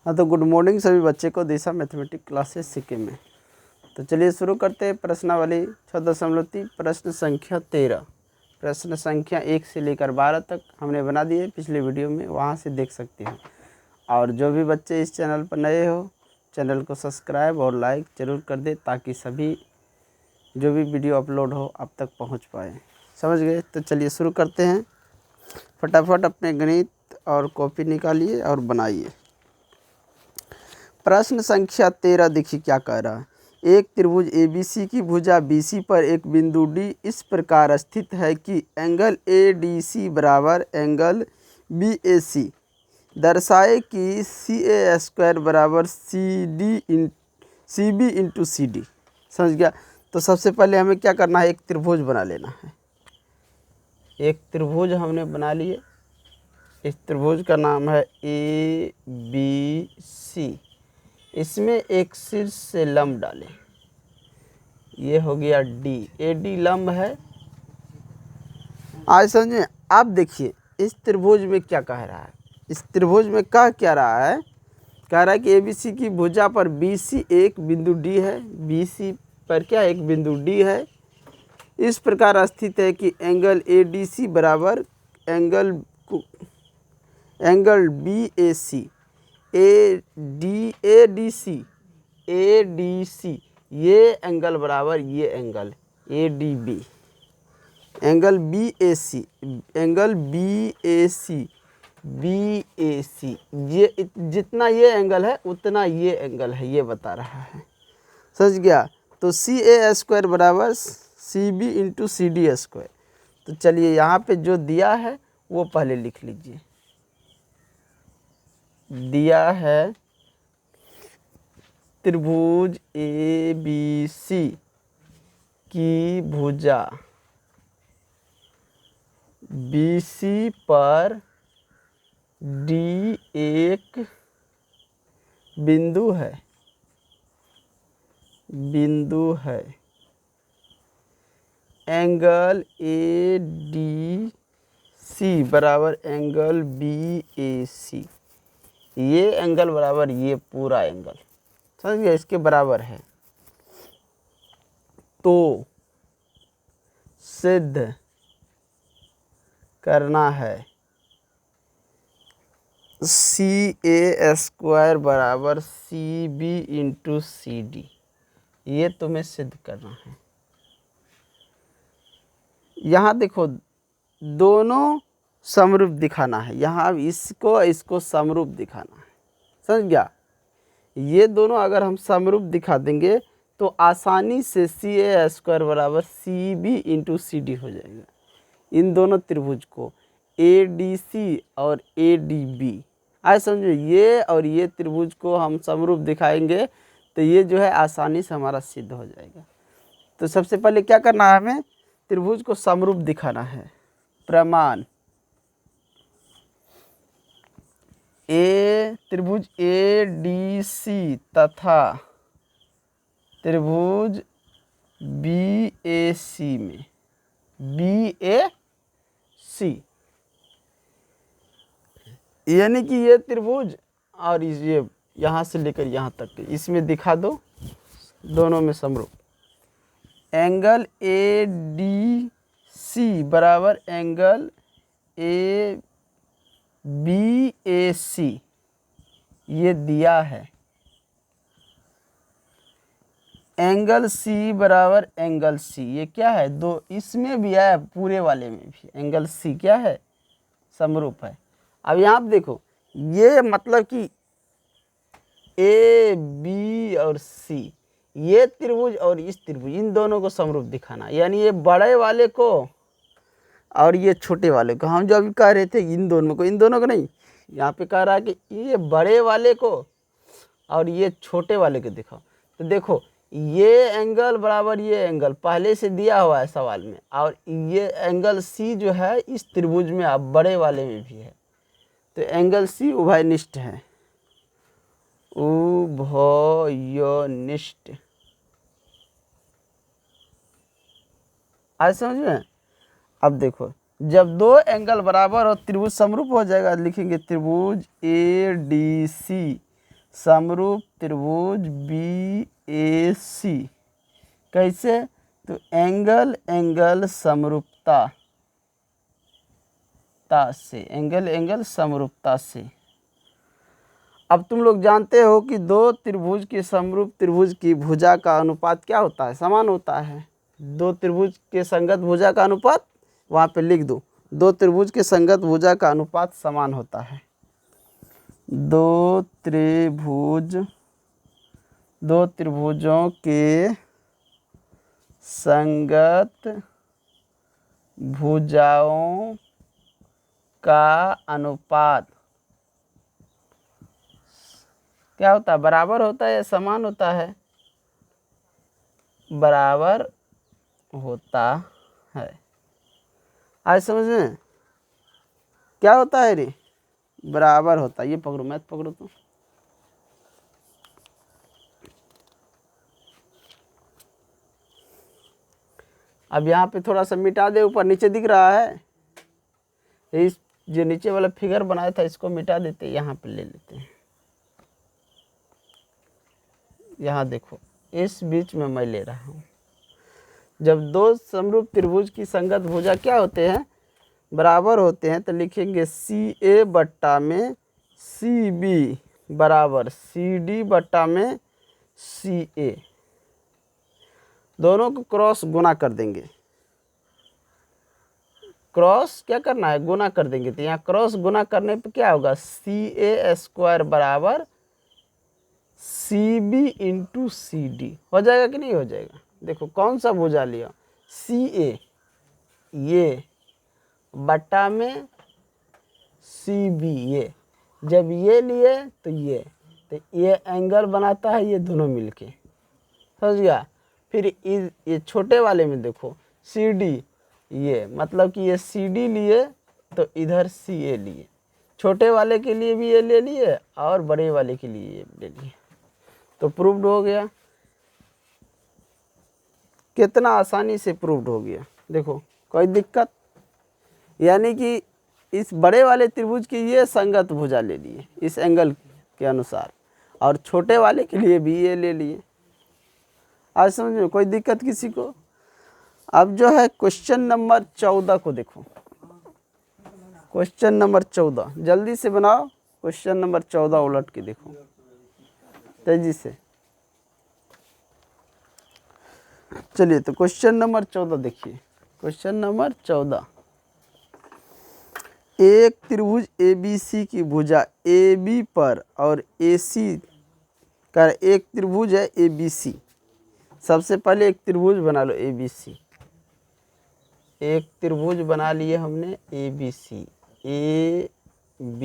हाँ तो good morning सभी बच्चे को दिशा मैथमेटिक्स क्लासेस सिक्किम में। तो चलिए शुरू करते हैं प्रश्नावली 6.3 प्रश्न संख्या 13। प्रश्न संख्या 1 से लेकर 12 तक हमने बना दिए पिछले वीडियो में, वहाँ से देख सकते हैं। और जो भी बच्चे इस चैनल पर नए हो चैनल को सब्सक्राइब और लाइक ज़रूर कर दे ताकि सभी जो भी वीडियो अपलोड हो आप तक पहुँच पाए। समझ गए? तो चलिए शुरू करते हैं। फटाफट अपने गणित और कॉपी निकालिए और बनाइए। प्रश्न संख्या 13 देखिए क्या कह रहा है। एक त्रिभुज ABC की भुजा BC पर एक बिंदु D इस प्रकार स्थित है कि एंगल ADC बराबर एंगल BAC। दर्शाए कि CA² बराबर CB इंटू CD। समझ गया? तो सबसे पहले हमें क्या करना है, एक त्रिभुज बना लेना है। एक त्रिभुज हमने बना लिए। इस त्रिभुज का नाम है ABC। इसमें एक शीर्ष से लंब डालें, ये हो गया D। AD लंब है। आज समझे? आप देखिए इस त्रिभुज में क्या कह रहा है। इस त्रिभुज में क्या रहा है, कह रहा है कि ABC की भुजा पर BC एक बिंदु D है। BC पर क्या एक बिंदु D है, इस प्रकार स्थित है कि एंगल ADC बराबर एंगल BAC। ADC ये एंगल बराबर ये एंगल ADB। एंगल BAC ये जितना ये एंगल है उतना ये एंगल है, ये बता रहा है। समझ गया? तो CA² बराबर CB इंटू CD²। तो चलिए यहाँ पे जो दिया है वो पहले लिख लीजिए। दिया है त्रिभुज ABC की भुजा BC पर D एक बिंदु है। एंगल ADC बराबर एंगल BAC। ये एंगल बराबर ये पूरा एंगल, समझ गया, इसके बराबर है। तो सिद्ध करना है CA² बराबर CB इंटू CD। ये तुम्हें सिद्ध करना है। यहाँ देखो दोनों समरूप दिखाना है। यहाँ इसको समरूप दिखाना है। समझ गया? ये दोनों अगर हम समरूप दिखा देंगे तो आसानी से CA² बराबर CB इंटू CD हो जाएगा। इन दोनों त्रिभुज को ADC और ADB आज समझो, ये और ये त्रिभुज को हम समरूप दिखाएंगे तो ये जो है आसानी से हमारा सिद्ध हो जाएगा। तो सबसे पहले क्या करना है, हमें त्रिभुज को समरूप दिखाना है। प्रमाण त्रिभुज ADC तथा त्रिभुज BAC में BAC यानी कि ये त्रिभुज और ये यहाँ से लेकर यहाँ तक इसमें दिखा दो, दोनों में समरूप। एंगल ADC बराबर एंगल BAC ये दिया है। एंगल C बराबर एंगल C ये क्या है, दो इसमें भी है, पूरे वाले में भी एंगल C क्या है, समरूप है। अब यहाँ आप देखो, ये मतलब कि AB और C ये त्रिभुज और इस त्रिभुज इन दोनों को समरूप दिखाना, यानी ये बड़े वाले को और ये छोटे वाले को। हम जो अभी कह रहे थे इन दोनों को नहीं, यहाँ पे कह रहा है कि ये बड़े वाले को और ये छोटे वाले को दिखाओ। तो देखो ये एंगल बराबर ये एंगल पहले से दिया हुआ है सवाल में, और ये एंगल C जो है इस त्रिभुज में अब बड़े वाले में भी है। तो एंगल C उभयनिष्ठ है, उभयनिष्ठ। आज समझ में? अब देखो जब दो एंगल बराबर और त्रिभुज समरूप हो जाएगा, लिखेंगे त्रिभुज ADC समरूप त्रिभुज BAC। कैसे? तो एंगल समरूपता से, एंगल समरूपता से। अब तुम लोग जानते हो कि दो त्रिभुज के समरूप त्रिभुज की भुजा का अनुपात क्या होता है? समान होता है। दो त्रिभुज के संगत भुजा का अनुपात वहाँ पे लिख दो, दो त्रिभुज के संगत भुजा का अनुपात समान होता है। दो त्रिभुजों के संगत भुजाओं का अनुपात क्या होता है? बराबर होता है या समान होता है? बराबर होता है। आज समझ में क्या होता है रे? बराबर होता है। ये पकड़ो, मैथ पकड़ो तो। अब यहाँ पे थोड़ा सा मिटा दे, ऊपर नीचे दिख रहा है। इस जो नीचे वाला फिगर बनाया था इसको मिटा देते, यहाँ पे ले लेते हैं। यहाँ देखो, इस बीच में मैं ले रहा हूँ। जब दो समरूप त्रिभुज की संगत भुजा क्या होते हैं? बराबर होते हैं, तो लिखेंगे CA बट्टा में CB बराबर CD बट्टा में CA। दोनों को क्रॉस गुना कर देंगे। क्रॉस क्या करना है? गुना कर देंगे। तो यहाँ क्रॉस गुना करने पे क्या होगा? CA स्क्वायर बराबर CB इंटू CD हो जाएगा कि नहीं हो जाएगा? देखो कौन सा भुजा लिया? CA ये बट्टा में CB ये। जब ये लिए तो ये एंगल बनाता है, ये दोनों मिलके। समझ गया? फिर ये छोटे वाले में देखो CD ये, मतलब कि ये CD लिए तो इधर CA लिए। छोटे वाले के लिए भी ये ले लिए और बड़े वाले के लिए ये ले लिए। तो प्रूव्ड हो गया। कितना आसानी से प्रूव्ड हो गया। देखो कोई दिक्कत, यानी कि इस बड़े वाले त्रिभुज की ये संगत भुजा ले लिए इस एंगल के अनुसार, और छोटे वाले के लिए भी ये ले लिए। आज समझ में कोई दिक्कत किसी को? अब जो है क्वेश्चन नंबर 14 को देखो। क्वेश्चन नंबर 14 जल्दी से बनाओ। क्वेश्चन नंबर 14 उलट के देखो तेजी से। चलिए तो क्वेश्चन नंबर 14 देखिए। क्वेश्चन नंबर 14, एक त्रिभुज ABC की भुजा AB पर और AC का एक त्रिभुज है ABC। सबसे पहले एक त्रिभुज बना लो ABC। एक त्रिभुज बना लिए हमने ABC, A B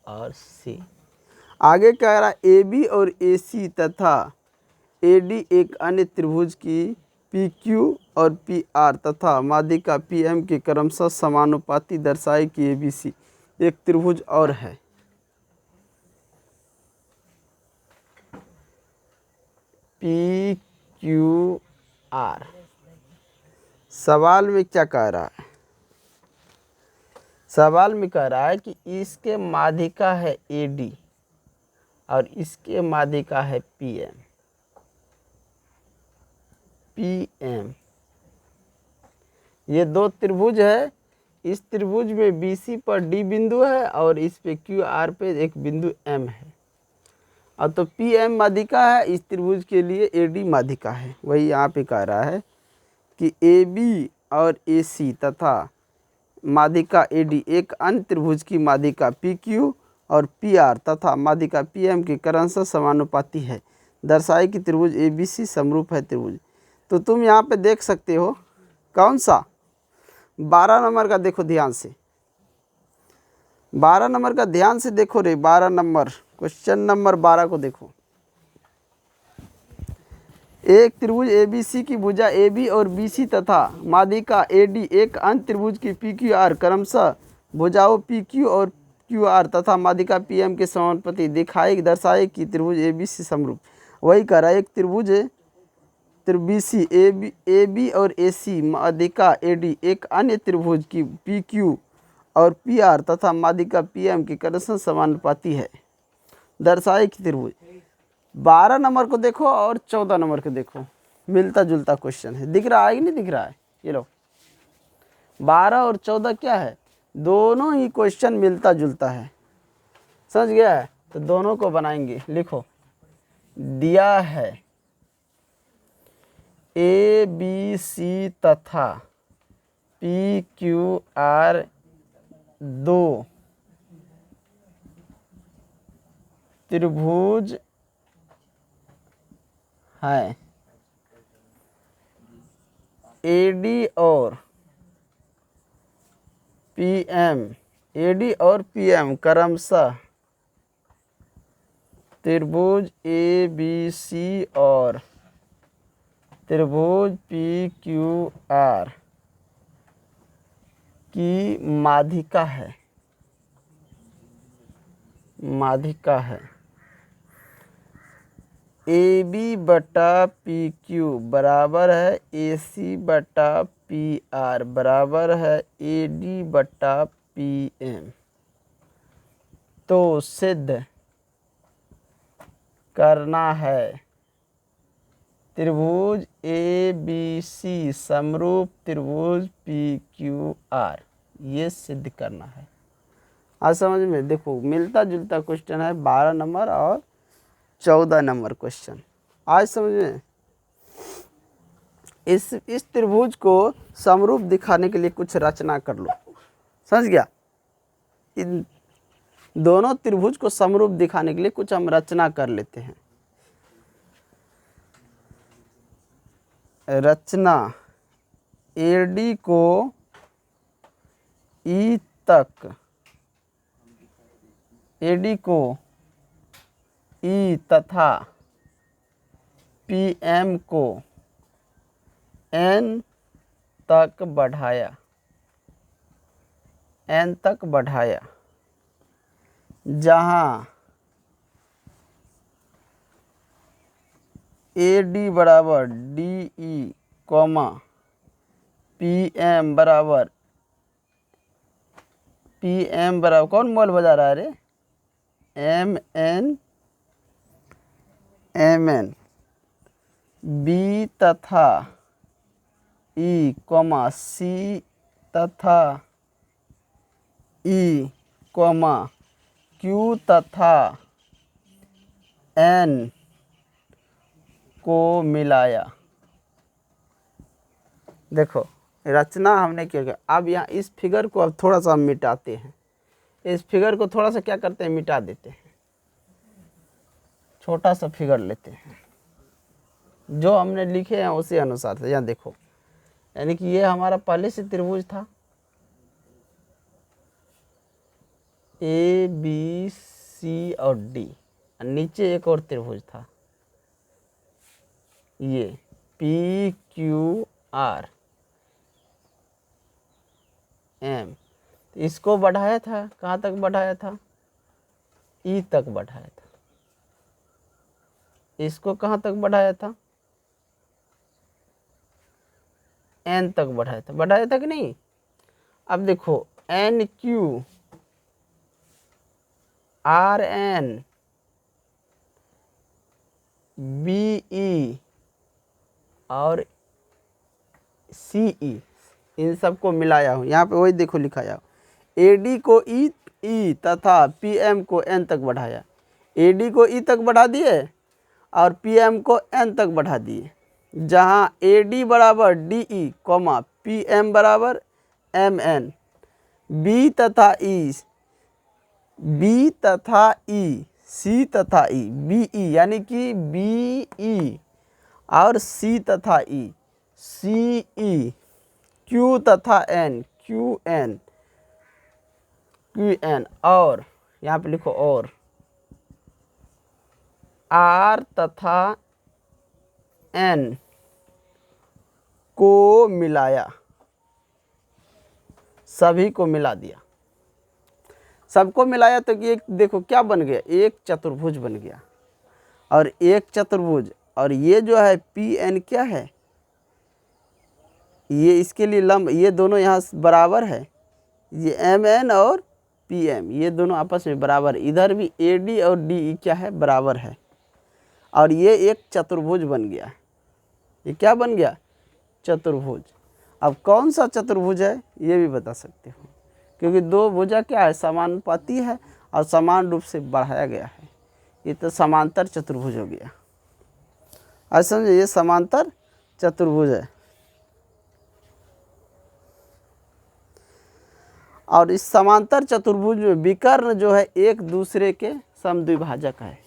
और C। आगे कह रहा AB और AC तथा AD एक अन्य त्रिभुज की PQ और PR तथा माध्यिका PM के क्रमशः समानुपाती दर्शाए कि ABC एक त्रिभुज और है। PQR। सवाल में क्या कह रहा है? सवाल में कह रहा है कि इसके माध्यिका है AD और इसके माध्यिका है PM। ये दो त्रिभुज है। इस त्रिभुज में BC पर D बिंदु है और इस पे QR पे एक बिंदु M है। और तो PM माध्यिका है, इस त्रिभुज के लिए AD माध्यिका है। वही यहाँ पे कह रहा है कि AB और AC तथा माध्यिका AD एक अन्य त्रिभुज की माध्यिका PQ और PR तथा माध्यिका PM के क्रमशः समानुपाती है। दर्शाए कि त्रिभुज ABC समरूप है त्रिभुज। तो तुम यहाँ पे देख सकते हो कौन सा 12 नंबर का देखो ध्यान से। 12 नंबर का ध्यान से देखो रे। 12 नंबर क्वेश्चन नंबर 12 को देखो। एक त्रिभुज ABC की भुजा AB और BC तथा माध्यिका AD एक अन्य त्रिभुज की PQR क्रमशः भुजाओं PQ और QR तथा माध्यिका PM के समानुपाती दिखाई दर्शाए कि त्रिभुज ABC समरूप। वही कह रहा है एक त्रिभुज BC AB और AC माध्यिका AD एक अन्य त्रिभुज की PQ और PR तथा माध्यिका PM के क्रमशः समानुपाती है। दर्शाए कि त्रिभुज। 12 नंबर को देखो और 14 नंबर को देखो, मिलता जुलता क्वेश्चन है, दिख रहा है कि नहीं दिख रहा है? ये लो 12 और 14 क्या है, दोनों ही क्वेश्चन मिलता जुलता है, समझ गया है? तो दोनों को बनाएंगे। लिखो, दिया है ए बी सी तथा पी क्यू आर दो त्रिभुज है, एडी और पीएम क्रमशः त्रिभुज ए बी सी और त्रिभुज पी क्यू आर की माध्यिका है, ए बी बटा पी क्यू बराबर है ए सी बटा पी आर बराबर है ए डी बटा पी एम। तो सिद्ध करना है त्रिभुज ए बी सी समरूप त्रिभुज पी क्यू आर, ये सिद्ध करना है। आज समझ में? देखो मिलता जुलता क्वेश्चन है, 12 नंबर और 14 नंबर क्वेश्चन। आज समझ में? इस त्रिभुज को समरूप दिखाने के लिए कुछ रचना कर लो, समझ गया? इन दोनों त्रिभुज को समरूप दिखाने के लिए कुछ हम रचना कर लेते हैं। रचना, एडी को ई तक, एडी को ई तथा पीएम को एन तक बढ़ाया, जहां ए डी बराबर डी ई कॉमा पीएम बराबर कौन मोल बजा रहा है रे? एम एन बी तथा ई कॉमा सी तथा ई कॉमा क्यू तथा एन को मिलाया। देखो रचना हमने क्या किया। अब यहाँ इस फिगर को अब थोड़ा सा हम मिटाते हैं, इस फिगर को थोड़ा सा क्या करते हैं, मिटा देते हैं, छोटा सा फिगर लेते हैं, जो हमने लिखे हैं उसी अनुसार से। यहाँ देखो, यानी कि ये हमारा पहले से त्रिभुज था, ए बी सी और डी, नीचे एक और त्रिभुज था, ये पी क्यू आर एम। इसको बढ़ाया था, कहाँ तक बढ़ाया था? ई तक बढ़ाया था। इसको कहाँ तक बढ़ाया था? एन तक बढ़ाया था कि नहीं? अब देखो N Q R N B E और सी ई, इन सबको मिलाया हूँ। यहाँ पे वही देखो लिखाया, एडी को ई तथा पीएम को एन तक बढ़ाया। एडी को ई तक बढ़ा दिए और पीएम को एन तक बढ़ा दिए, जहाँ एडी बराबर डी ई कॉमा पीएम बराबर एम एन, बी तथा ई सी तथा ई, बी ई यानी कि बी ई और सी तथा ई, सी ई, क्यू तथा एन, क्यू एन, और यहाँ पे लिखो और आर तथा एन को मिलाया, सभी को मिला दिया। सबको मिलाया तो ये देखो क्या बन गया, एक चतुर्भुज बन गया। और एक चतुर्भुज, और ये जो है पी एन क्या है, ये इसके लिए लंब, ये दोनों यहाँ बराबर है, ये एम एन और PM, ये दोनों आपस में बराबर, इधर भी AD और DE क्या है, बराबर है, और ये एक चतुर्भुज बन गया। ये क्या बन गया, चतुर्भुज। अब कौन सा चतुर्भुज है ये भी बता सकते हो, क्योंकि दो भुजा क्या है, समानुपाती है और समान रूप से बढ़ाया गया है। ये तो समांतर चतुर्भुज हो गया। आज समझे, ये समांतर चतुर्भुज है। और इस समांतर चतुर्भुज में विकर्ण जो है एक दूसरे के समद्विभाजक है।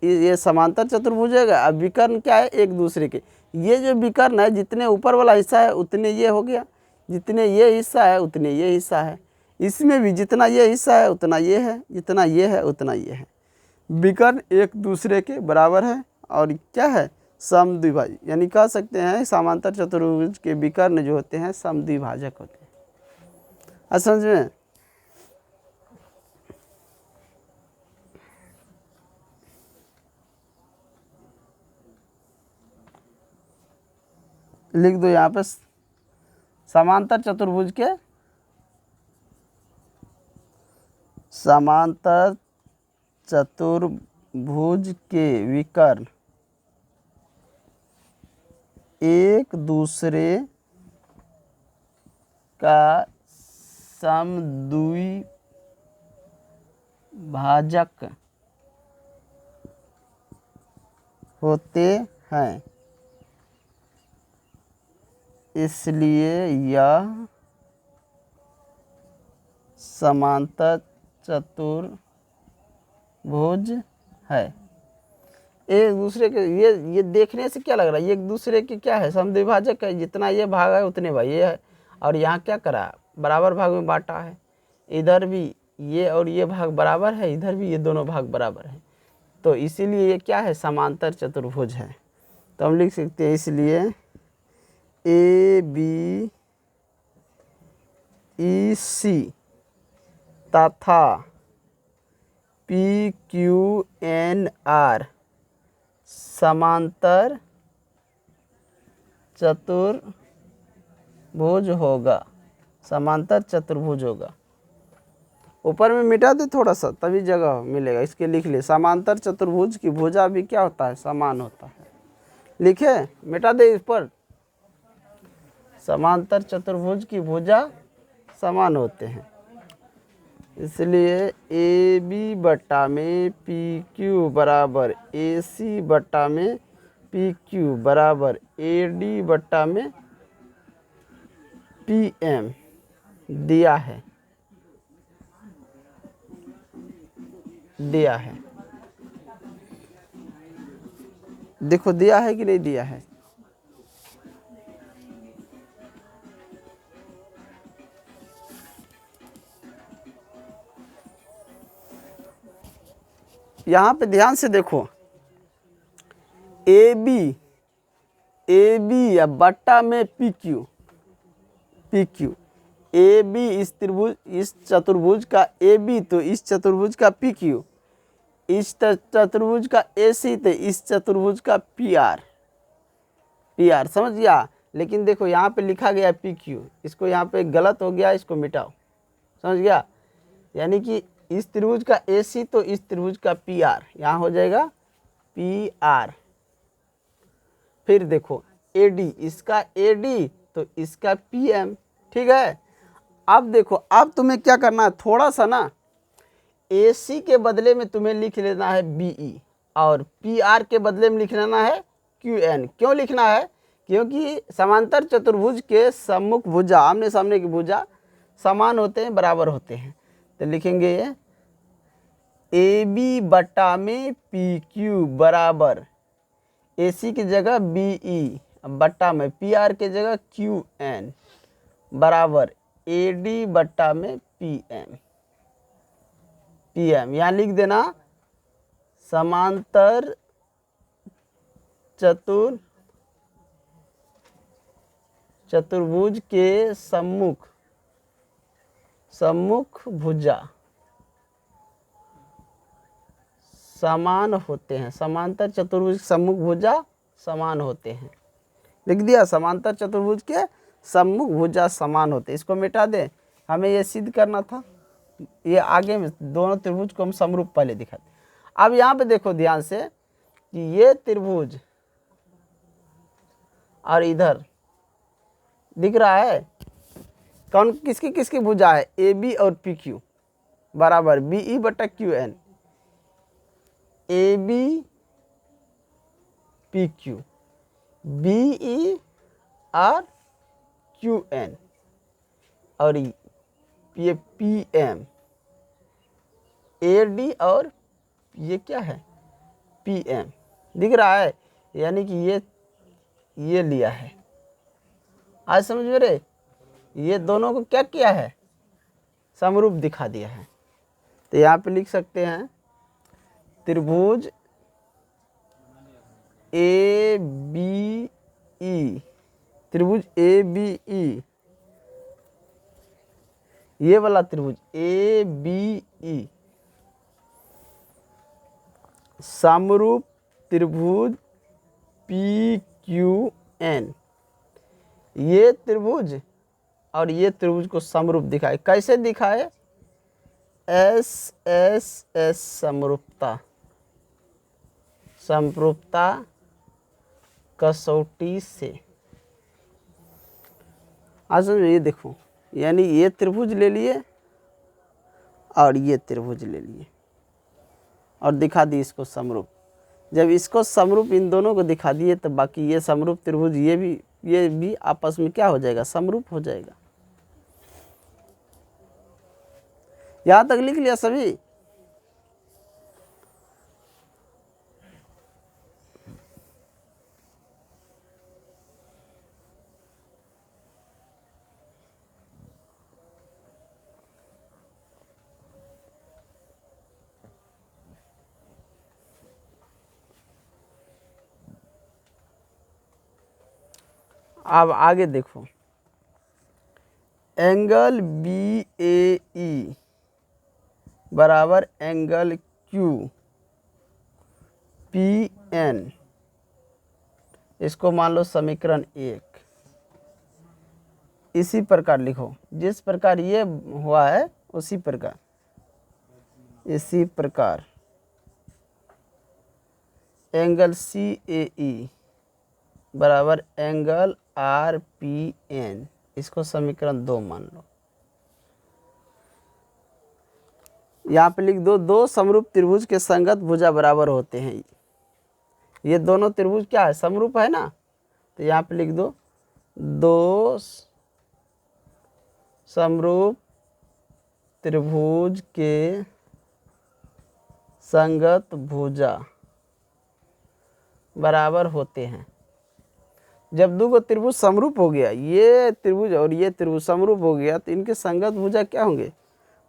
ये समांतर चतुर्भुज है, अब विकर्ण क्या है, एक दूसरे के। ये जो विकर्ण है, जितने ऊपर वाला हिस्सा है उतने ये हो गया, जितने ये हिस्सा है उतने ये हिस्सा है। इसमें भी जितना ये हिस्सा है उतना ये है, जितना ये है उतना ये है। विकर्ण एक दूसरे के बराबर है और क्या है, समद्विभाजक, यानी कह सकते हैं समांतर चतुर्भुज के विकर्ण जो होते हैं समद्विभाजक होते हैं। समझ में, लिख दो यहाँ पे, समांतर चतुर्भुज के विकर्ण एक दूसरे का समद्विभाजक होते हैं, इसलिए यह समांतर चतुर्भुज है। एक दूसरे के, ये देखने से क्या लग रहा है, ये एक दूसरे के क्या है, समद्विभाजक है। जितना ये भाग है उतने भाग ये है, और यहाँ क्या करा, बराबर भाग में बांटा है। इधर भी ये और ये भाग बराबर है, इधर भी ये दोनों भाग बराबर है, तो इसीलिए ये क्या है, समांतर चतुर्भुज है। तो हम लिख सकते हैं इसलिए ABEC तथा PQNR समांतर चतुर्भुज होगा, समांतर चतुर्भुज होगा। ऊपर में मिटा दे थोड़ा सा, तभी जगह मिलेगा, इसके लिख ले। समांतर चतुर्भुज की भुजा भी क्या होता है, समान होता है। लिखे, मिटा दे इस पर, समांतर चतुर्भुज की भुजा समान होते हैं, इसलिए AB बटा में PQ बराबर AC बटा में PQ बराबर AD बटा में PM दिया है, दिया है। देखो दिया है कि नहीं दिया है, यहाँ पे ध्यान से देखो, AB या बट्टा में PQ AB इस त्रिभुज, इस चतुर्भुज का AB तो इस चतुर्भुज का PQ, इस चतुर्भुज का AC तो इस चतुर्भुज का PR, समझ गया। लेकिन देखो यहाँ पे लिखा गया PQ, इसको यहाँ पे गलत हो गया, इसको मिटाओ, समझ गया। यानी कि इस त्रिभुज का AC तो इस त्रिभुज का PR, यहाँ हो जाएगा PR। फिर देखो AD, इसका AD तो इसका PM, ठीक है। अब देखो, अब तुम्हें क्या करना है, थोड़ा सा ना AC के बदले में तुम्हें लिख लेना है BE और PR के बदले में लिख लेना है QN। क्यों लिखना है, क्योंकि समांतर चतुर्भुज के सम्मुख भुजा, आमने सामने की भुजा समान होते हैं, बराबर होते हैं। तो लिखेंगे ये AB बटा में PQ बराबर AC की जगह BE बट्टा में PR के जगह QN बराबर AD बट्टा में PM। यहाँ लिख देना समांतर चतुर्भुज के सम्मुख भुजा समान होते हैं, समांतर चतुर्भुज सम्मुख भुजा समान होते हैं। लिख दिया, समांतर चतुर्भुज के सम्मुख भुजा समान होते हैं। इसको मिटा दे, हमें ये सिद्ध करना था, ये आगे में दोनों त्रिभुज को हम समरूप पहले दिखाते। अब यहाँ पे देखो ध्यान से कि ये त्रिभुज और इधर दिख रहा है कौन किसकी किसकी भुजा है, ए बी और पी क्यू बराबर बी ई बटा Q N, A B P Q B E और क्यू एन, और ये पी एम ए डी और ये क्या है पी एम दिख रहा है, यानी कि ये लिया है। आज समझ में रे, ये दोनों को क्या किया है, समरूप दिखा दिया है। तो यहाँ पे लिख सकते हैं त्रिभुज ए बी ई, त्रिभुज ए बी ई, ये वाला त्रिभुज ए बी ई समरूप त्रिभुज पी क्यू एन, ये त्रिभुज और ये त्रिभुज को समरूप दिखाए। कैसे दिखाए, एस एस एस समरूपता, समरूपता कसौटी से। आज ये देखो, यानी ये त्रिभुज ले लिए और ये त्रिभुज ले लिए और दिखा दी इसको समरूप। जब इसको समरूप इन दोनों को दिखा दिए तो बाकी ये समरूप त्रिभुज ये भी आपस में क्या हो जाएगा, समरूप हो जाएगा। यहाँ तक लिख लिया सभी। अब आगे देखो, एंगल बी ए ई बराबर एंगल क्यू पी एन, इसको मान लो समीकरण 1। इसी प्रकार लिखो, जिस प्रकार ये हुआ है उसी प्रकार, इसी प्रकार एंगल सी ए ई बराबर एंगल आर पी एन, इसको समीकरण 2 मान लो। यहाँ पे लिख दो, दो समरूप त्रिभुज के संगत भुजा बराबर होते हैं। ये दोनों त्रिभुज क्या है, समरूप है ना, तो यहाँ पे लिख दो, दो समरूप त्रिभुज के संगत भुजा बराबर होते हैं। जब दो त्रिभुज समरूप हो गया, ये त्रिभुज और ये त्रिभुज समरूप हो गया, तो इनके संगत भुजा क्या होंगे,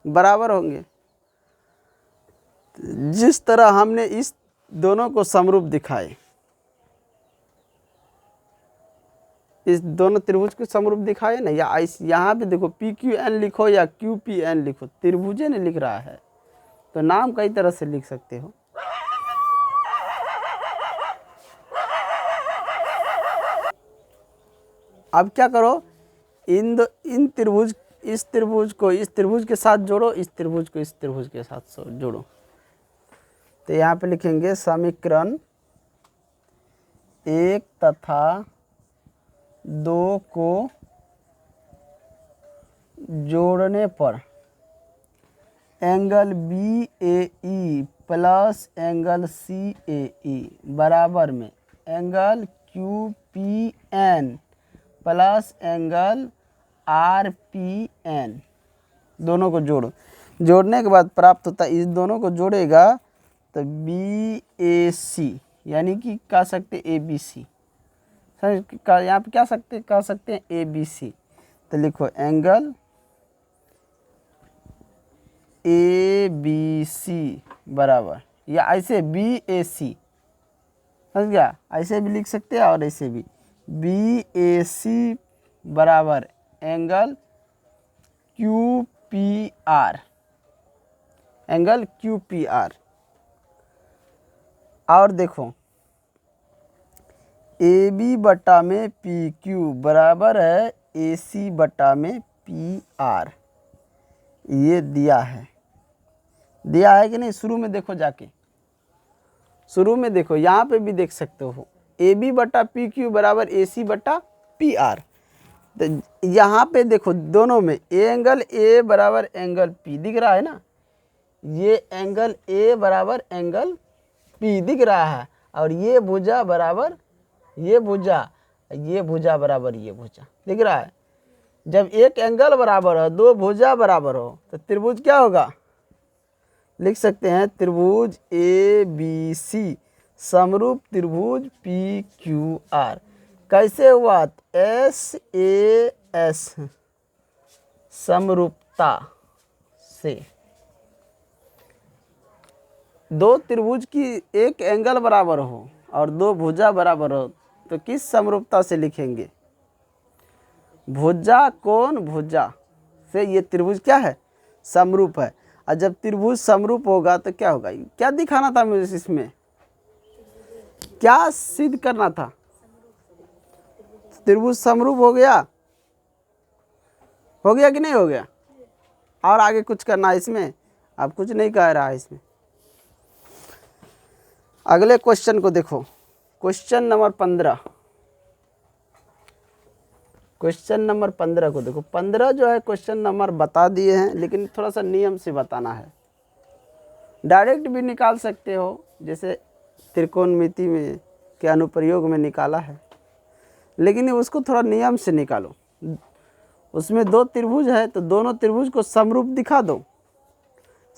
बराबर होंगे। जिस तरह हमने इस दोनों को समरूप दिखाए, इस दोनों त्रिभुज को समरूप दिखाए ना, या यहाँ पे देखो पी क्यू एन लिखो या क्यू पी एन लिखो, त्रिभुजे ने लिख रहा है, तो नाम कई तरह से लिख सकते हो। अब क्या करो, इन त्रिभुज, इस त्रिभुज को इस त्रिभुज के साथ जोड़ो, इस त्रिभुज को इस त्रिभुज के साथ जोड़ो। तो यहाँ पे लिखेंगे समीकरण 1 तथा 2 को जोड़ने पर angle B A E plus angle C A E बराबर में angle Q P N plus angle R P N, दोनों को जोड़ो। जोड़ने के बाद प्राप्त होता है, इस दोनों को जोड़ेगा तो बी ए सी, यानी कि कह सकते ए बी सी, यहाँ पे क्या कह सकते हैं ए बी सी। तो लिखो एंगल ए बी सी बराबर, या ऐसे बी ए सी, समझ गया, ऐसे भी लिख सकते हैं और ऐसे भी, बी ए सी बराबर angle Q P R, angle Q P R. और देखो ए बी बटा में पी क्यू बराबर है ए सी बटा में पी आर, ये दिया है कि नहीं? शुरू में देखो, जाके शुरू में देखो, यहाँ पे भी देख सकते हो ए बी बटा पी क्यू बराबर ए सी बटा पी आर। तो यहाँ पे देखो दोनों में एंगल ए बराबर एंगल पी दिख रहा है ना, ये एंगल ए बराबर एंगल पी दिख रहा है, और ये भुजा बराबर ये भुजा, ये भुजा बराबर ये भुजा दिख रहा है। जब एक एंगल बराबर हो, दो भुजा बराबर हो, तो त्रिभुज क्या होगा? लिख सकते हैं त्रिभुज ए बी सी समरूप त्रिभुज पी क्यू आर। कैसे हुआ? एस ए एस समरूपता से। दो त्रिभुज की एक एंगल बराबर हो और दो भुजा बराबर हो, तो किस समरूपता से लिखेंगे? भुजा कोण भुजा से ये त्रिभुज क्या है? समरूप है। और जब त्रिभुज समरूप होगा तो क्या होगा? क्या दिखाना था मुझे इसमें? क्या सिद्ध करना था? त्रिभुज समरूप हो गया कि नहीं हो गया? और आगे कुछ करना है इसमें? अब कुछ नहीं कह रहा है इसमें। अगले क्वेश्चन को देखो, क्वेश्चन नंबर 15। क्वेश्चन नंबर 15 को देखो। 15 जो है क्वेश्चन नंबर बता दिए हैं, लेकिन थोड़ा सा नियम से बताना है। डायरेक्ट भी निकाल सकते हो, जैसे त्रिकोणमिति में के अनुप्रयोग में निकाला है, लेकिन उसको थोड़ा नियम से निकालो। उसमें दो त्रिभुज है, तो दोनों त्रिभुज को समरूप दिखा दो।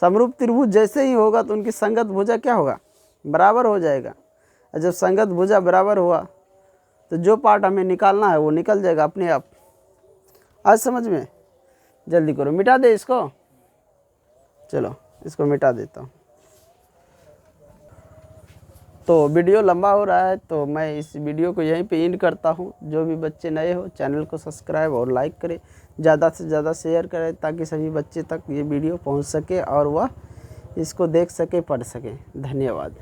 समरूप त्रिभुज जैसे ही होगा तो उनकी संगत भुजा क्या होगा? बराबर हो जाएगा। और जब संगत भुजा बराबर हुआ तो जो पार्ट हमें निकालना है वो निकल जाएगा अपने आप। आज समझ में? जल्दी करो, मिटा दे इसको। चलो इसको मिटा देता हूँ। तो वीडियो लंबा हो रहा है, तो मैं इस वीडियो को यहीं पे एंड करता हूँ। जो भी बच्चे नए हो चैनल को सब्सक्राइब और लाइक करें, ज़्यादा से ज़्यादा शेयर करें, ताकि सभी बच्चे तक ये वीडियो पहुँच सके और वह इसको देख सके, पढ़ सके। धन्यवाद।